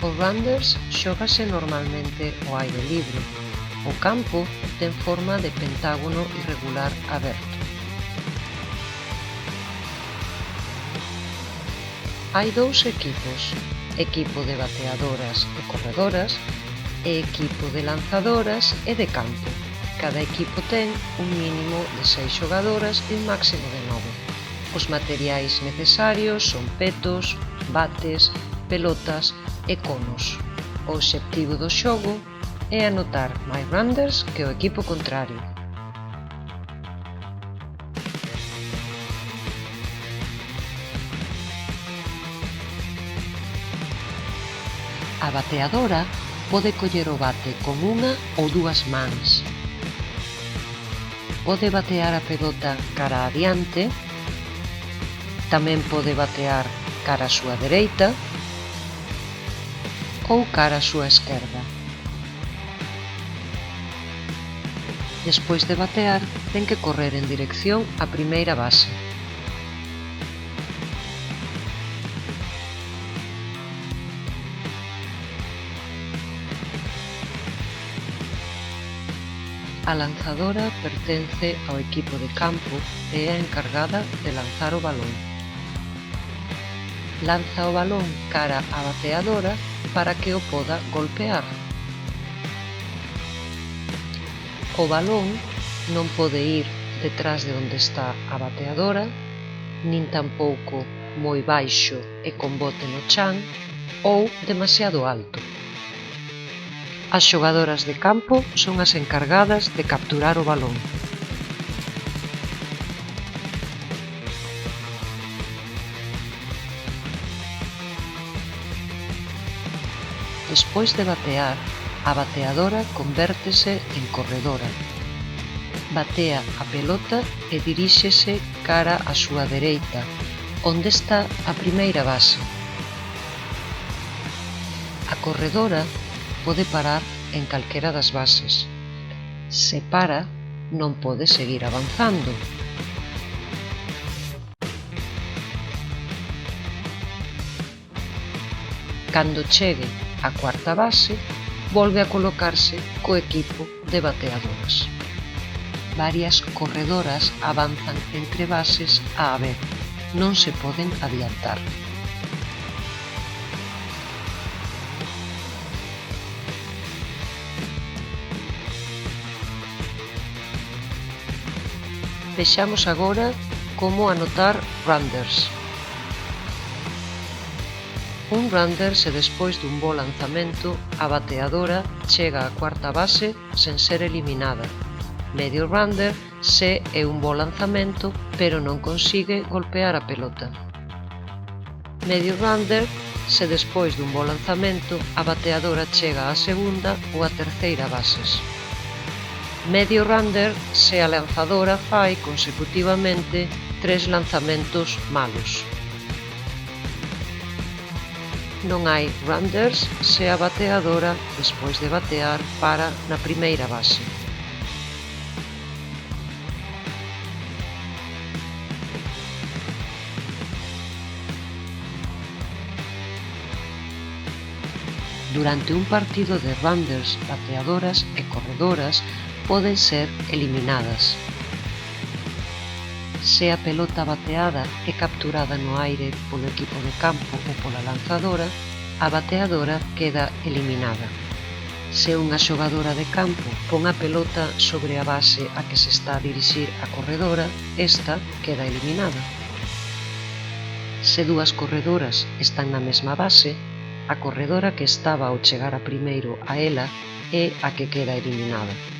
Os rounders xógase normalmente ao aire libre. O campo ten forma de pentágono irregular aberto. Hai dous equipos, equipo de bateadoras e corredoras e equipo de lanzadoras e de campo. Cada equipo ten un mínimo de 6 xogadoras e un máximo de 9. Os materiais necesarios son petos, bates, pelotas e conos. O obxectivo do xogo é anotar máis rounders que o equipo contrario. A bateadora pode coller o bate con unha ou dúas mans. Pode batear a pelota cara adiante, tamén pode batear cara á súa dereita ou cara á súa esquerda. Despois de batear, ten que correr en dirección á primeira base. A lanzadora pertence ao equipo de campo e é a encargada de lanzar o balón. Lanza o balón cara á bateadora para que o poda golpear. O balón non pode ir detrás de onde está a bateadora, nin tampouco moi baixo e con bote no chan ou demasiado alto. As xogadoras de campo son as encargadas de capturar o balón. Despois de batear, a bateadora convértese en corredora. Batea a pelota e diríxese cara á súa dereita, onde está a primeira base. A corredora pode parar en calquera das bases. Se para, non pode seguir avanzando. Cando chegue á cuarta base, volve a colocarse co equipo de bateadoras. Varias corredoras avanzan entre bases á vez, non se poden adiantar. Vexamos agora como anotar rounders. Un rounder se despois dun bo lanzamento a bateadora chega á cuarta base sen ser eliminada. Medio rounder se é un bo lanzamento pero non consigue golpear a pelota. Medio rounder se despois dun bo lanzamento a bateadora chega á segunda ou á terceira bases. Medio rounder se a lanzadora fai consecutivamente 3 lanzamentos malos. Non hai rounders se a bateadora, despois de batear, para na primeira base. Durante un partido de rounders, bateadoras e corredoras poden ser eliminadas. Se a pelota bateada é capturada no aire polo equipo de campo ou pola lanzadora, a bateadora queda eliminada. Se unha xogadora de campo pon a pelota sobre a base a que se está a dirixir a corredora, esta queda eliminada. Se dúas corredoras están na mesma base, a corredora que estaba ao chegar a primeiro a ela é a que queda eliminada.